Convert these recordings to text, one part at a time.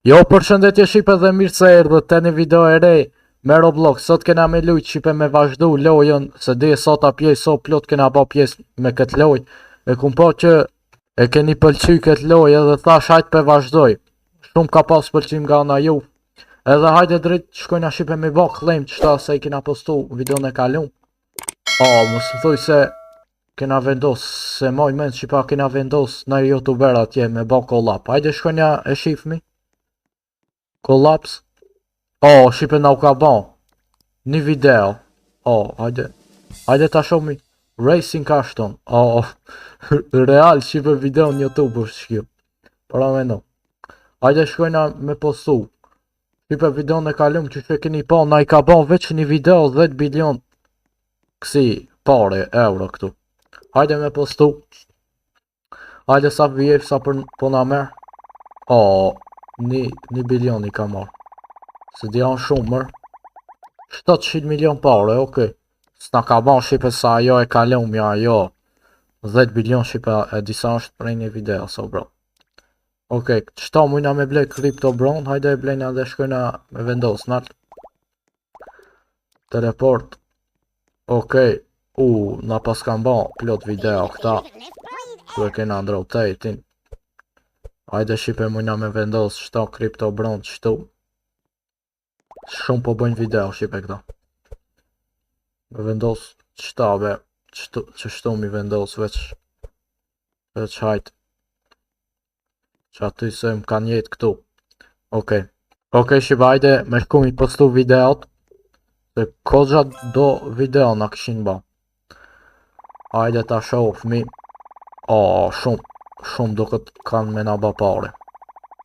Jo, përshëndetje Shqipe dhe mirë se erdhët te një video e re me Roblox. Sot kena me lujt Shqipe me vazhdu lojën, se di sot a pjesë, sot plot kena ba pjesë me këtë lojë. E kum po që e keni pëlqy këtë lojë edhe thash hajt pe vazhdoj. Shumë ka pas pëlqim nga ana ju. Edhe hajde drejt shkojna Shqipe me ba claim qëta se i kena postu videon e kalum. Mos më thuj se kena vendos, se moj men Shqipa kena vendos në youtuber atje me ba collab. Hajde shkojna e shifmi. Kollaps. Shqipe na u ka ban një video. Hajde ta shohmi. Racing ka shton. Real Shqipe video në YouTube është shkjo. Para me no. Hajde shkojna me postu. Shqipe video në kalum që keni pa, na i ka ban veç një video 10 bilion kësi pare euro këtu. Hajde me postu. Hajde sa vjef sa për po na merë. Një bilion i ka marrë. Se di janë shumë mërë. 700 milion pare, okej. S'na ka ban Shqipe sa ajo e kalum ja ajo 10 bilion Shqipe e disa është prej një video, so bro. Okej, qëta mujna me blej Crypto Bron, hajde e blejna dhe shkojna me vendos nalt. Teleport. Okej, na pas kam ban plot video këta. Ku e kena ndrotetin. Hajde Shqipe mujna me vendos qëta Crypto Bron qëtu. Shumë po bëjnë video Shqipe këta. Me vendos qëta be. Qështu mi vendos veç hajt. Që aty se më kanë jetë këtu. Okej Shqipe hajde me shku mi postu videot. Se kozha do video na këshin ba. Hajde ta shofmi. Shumë do këtë kanë me na ba pare.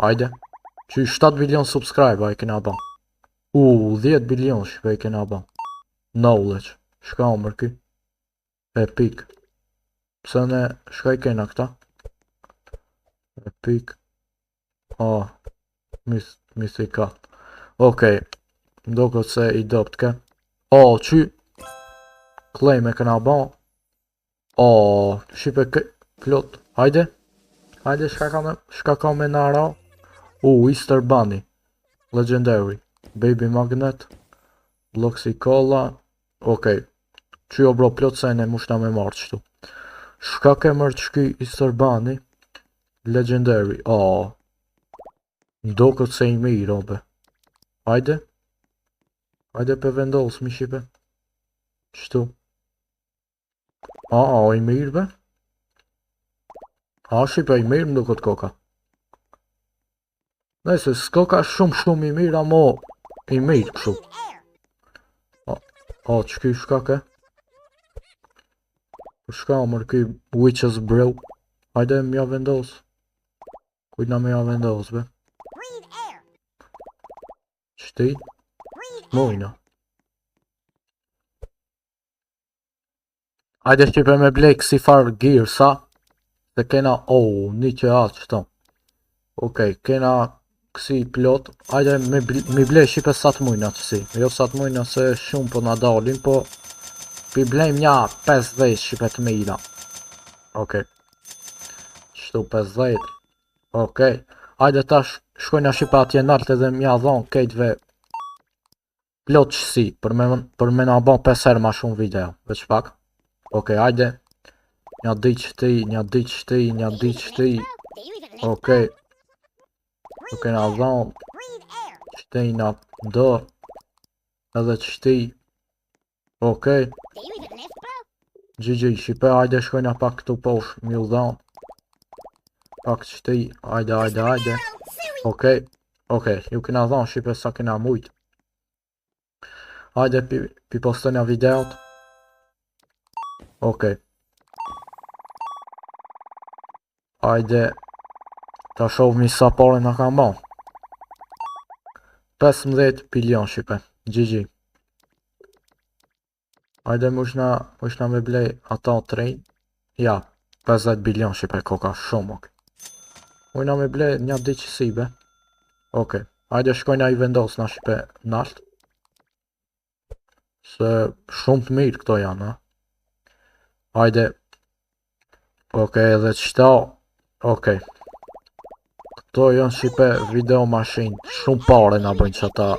Hajde. Që 7 bilion subscribe a i kena ba. 10 bilion Shqipe i kena ba. Knowledge. Shka omër ki. Epic. Pse ne shka i kena këta? Epic. Mythical. Okej. Do këtë se i dopt ke. Që claim e kena ba. Shqipe plot. Hajde. Hajde shka ka me nara. Easter Bunny. Legendary. Baby Magnet. Bloxy Cola. Okej. Që jo bro plot se ne mushna me marrë qëtu. Shka ke mërë qëki Easter Bunny. Legendary. Do këtë se i mirë obe. Hajde. Hajde pe vendos mi Shqipe. Qëtu. I mirë be. Shqipe i mirë më do këtë koka. Nëse s'koka shumë i mirë, amo i mirë kështu. Qëky shka ke? Shka mërë ki Witches Brew. Hajde m'ja vendos. Kujna m'ja vendos be. Qëti? Mojna. Hajde Shqipe me blek si far gear sa. Se kena, një që atë qëto. Okej, kena kësi plot. Hajde mi blej Shqipe sa të mujna qësi. Jo sa të mujna se shumë po na dalin, po pi blejm nja 50 Shqipe të mila. Okej. Qështu 50. Okej. Hajde ta shkojna Shqipe atje nalt edhe mja dhon kejtve plot qësi. Për me na bon 5 herë ma shumë video. Veç pak. Okej, hajde. Nja di qëti. Okej. Okej, na dhon. Qëti na do. Edhe qëti. Okej. GG, Shqipe, hajde shkojna pak këtu posh. Mi u dhon. Pak qëti. Hajde. Okej, ju kena dhon Shqipe sa kena mujt. Hajde pi postojna videot. Okej. Hajde. Ta shovmi sa pare na kam ban. 15 bilion Shqipe. GG. Hajde mushna me blej ata train. Ja, 50 bilion Shqipe koka shumë okej. Mujna me blej nja diqësi be. Okej. Hajde shkojna i vendos na Shqipe nalt. Se shumë të mirë këto janë, Hajde. Okej, edhe qëta. Okej. To janë shipe video mashin. Shumë pare na bëjnë që ta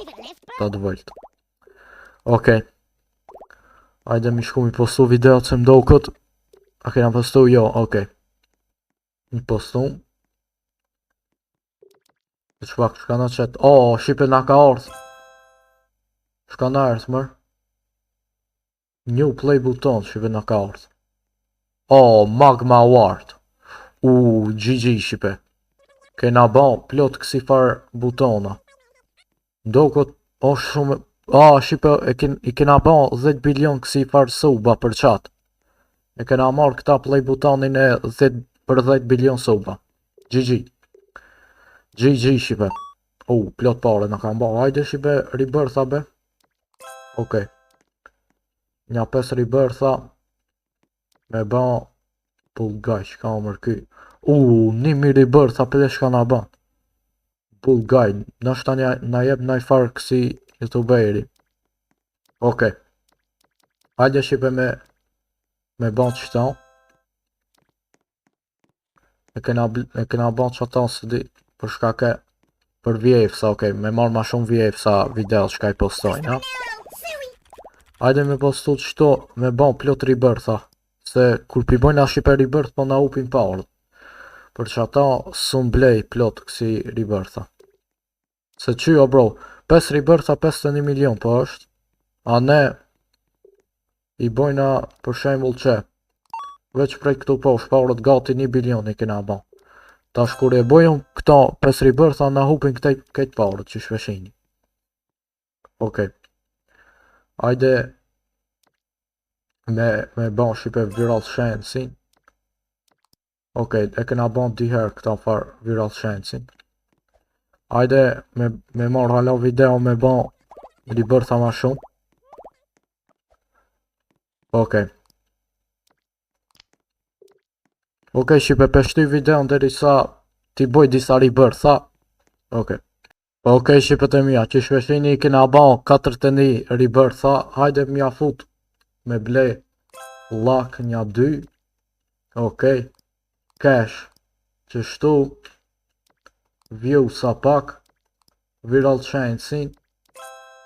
të vëllët. Okej. Hajde mi shku mi postu video që më do këtë. A kena postu? Jo, okej. Mi postu. Shpak, shka na qëtë. O, shipe na ka ardhë. Shka na ardhë mërë. New play buton, shipe na ka ardhë. O, Magma Award. GG shipe. Kena ba plot kësi farë butona. Do këtë është shumë... shipe i kena ba 10 bilion kësi farë suba për qatë. E kena marrë këta play butonin e 10 bilion suba. GG. GG shipe. Plot pare në kam ba. Hajde shipe rebirtha be. Okej. Nja 5 rebirtha. Me ba... Pull guy, shka o mërky. 1.000 rebirtha për dhe shka na ba. Pull guy. Nështë ta na jeb naj farë kësi youtuberi. Okej. Hajde shipe me ba qëta. E kena ba qëta së di. Për shka ke. Për vjefsa, okej. Me marrë ma shumë vjefsa video shka i postojnë, ha. Hajde me postu qëto. Me ba plot rebirtha. Se kur pi bojna shipe rebirth po na upin parë. Për që ata sun blej plot kësi rebirtha. Se qyjo bro, 5 rebirtha 51 milion po është. A ne i bojna për shembull që veç prej këtu po shparët gati 1 bilion i kena ba. Tash kur e bojëm këta 5 rebirtha na hupin këtë parët që shveshini. Okej. Ajde me ban shipe viral shensin. Okej, e kena ban diher këta farë viral shensin. Ajde me marrë hala video me ban rebirtha ma shumë. Okej. Okej, shipe peshty video nderi sa ti boj disa rebirtha. Okej. Okej, shipet e mija, që shveshini i kena ban 41 rebirtha. Hajde mja fut me ble lak nja 2. Okej. Cash. Qështu. View sa pak. Viral shensin.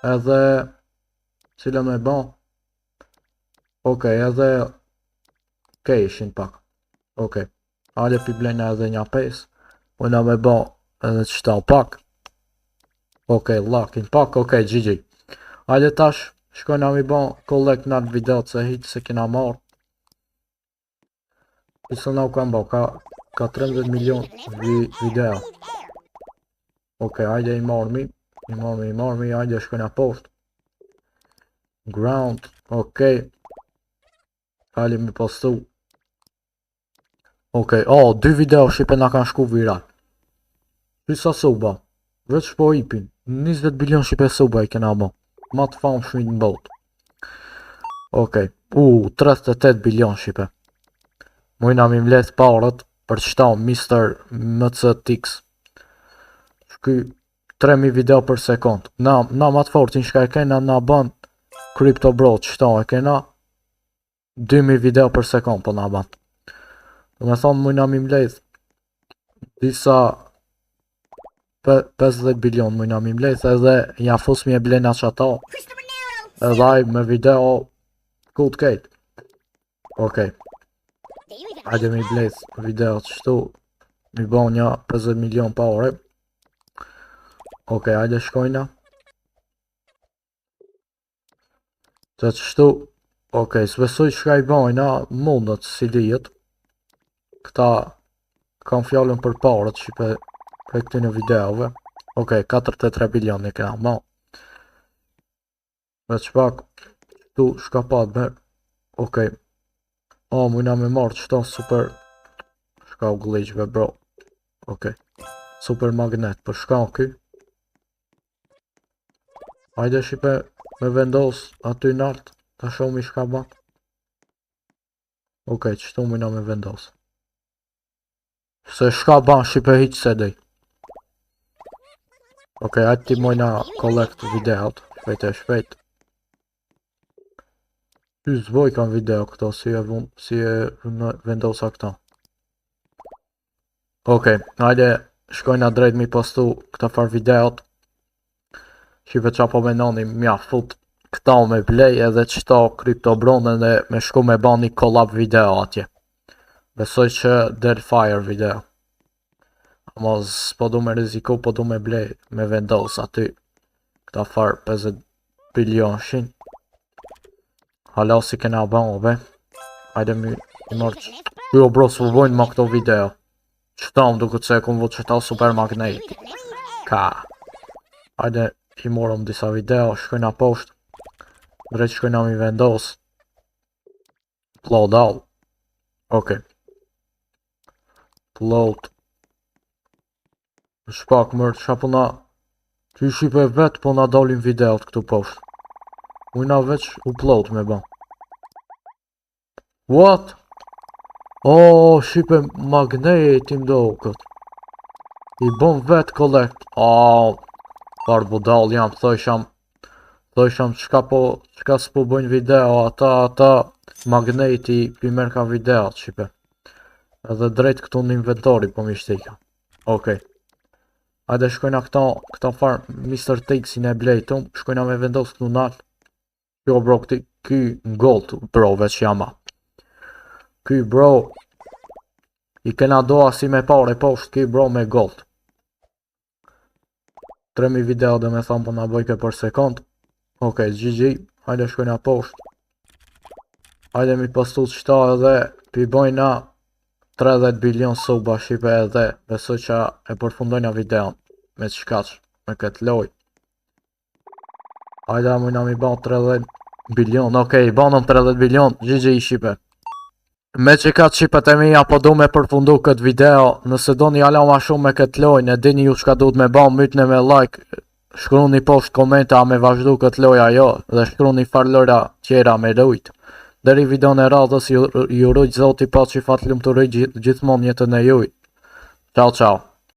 Edhe cila me ban. Okej, edhe cashin pak. Okej. Hajde pi blejna edhe nja 5. Ujna me ban edhe qëta pak. Okej, lakin pak. Okej, GG. Hajde tash shkojna mi ban collect në video të hitë se kena marrë. Pisë na u kam ba, ka 13 milion video. Okej, hajde i marrë mi, hajde shkojna post. Ground, okej. Hajde mi postu. Okej, 2 video shipe na kanë shku viral. Pisa suba, veç po ipin, 20 bilion shipe suba i kena ba. Ma të famë shmit në botë. Okej, 38 bilion shipe. Mujna mi mlet parët për qëta Mr. MCTX. Shky 3000 video për sekund. Na ma të fortin shka e kena na ban Crypto Bro qëta e kena 2000 video për sekund po na ban. Me thonë mujna mi mlet disa 50 bilion mujna mi mlet edhe ja fus mi e blena qëta. Edhe aj me video kult kejt. Okej. Hajde mi bleth video qështu. Mi bo një 50 milion pa ore. Okej, hajde shkojna. Se qështu. Okej, s'besoj shka i bojna mundët si lijet. Këta kam fjallën për parët shipe për këti në videove. Okej, 43 bilion i kena ma. Veç pak. Tu shka pat me. Okej. Mujna me marrë qëta super. Shka u glitchve bro. Okej. Super magnet për shka o ky. Hajde shipe me vendos aty nalt. Ta shumë i shka ban. Okej, qëtu mujna me vendos. Se shka ban shipe hiq se dej. Okej, hajde ti mujna collect videot. Shpejt. Ty zboj kam video këto, si e vendosa këta. Okej, hajde shkojna drejt mi postu këta far videot. Shive qa po menoni mja fut këta me play edhe qëta Crypto Bronën dhe me shku me ba një collab video atje. Besoj që del fire video. Ama s'po du me riziku, po du me blej, me vendos aty. Këta far 50 bilion shin. Hala si kena ban be. Hajde mi mërë që... Jo bro, s'po bojnë ma këto video. Qëta më duke që e kom vëtë qëta super magnet. Ka. Hajde i morëm disa video, shkojna poshtë. Drejt shkojna mi vendos. Upload all. Okej. Upload. Shpak mërë qa po na... Që i shipe vetë po na dalin videot këtu poshtë. Ujna veç upload me ba. What? Oh, shipe magnetim do këtë. I bon vetë collect. Oh, par budal jam, thojsham qka s'po bëjnë video, ata magneti pimer ka video, shipe. Edhe drejt këtu në inventori po mi shtika. Okej. Hajde shkojna këta far Mr. Takes-in e blejtum, shkojna me vendos këtu nalt. Jo bro, ky gold bro veç jama. Ky bro, i kena doa si me pare poshtë, ky bro me gold. 3000 video dhe me thamë po na bëjke për sekund. Okej, GG, hajde shkojna poshtë. Hajde mi postu qëta edhe pi bojna 30 bilion suba shipe edhe besoj që e përfundojna videon me qkaq, me këtë loj. Hajde mujna mi ban 30 bilion, okej, banëm 30 bilion, GG i shipe. Me që ka qipet e mija po du me përfundu këtë video, nëse do një ala ma shumë me këtë loj, ne dini ju shka duhet me ban, mytne me like, shkru një poshtë komenta me vazhdu këtë loja jo, dhe shkru një farlora tjera me rujt. Deri video në radhës ju rujt zoti pa që fatë lumë të rujt gjithmon jetën e juj. Ciao ciao.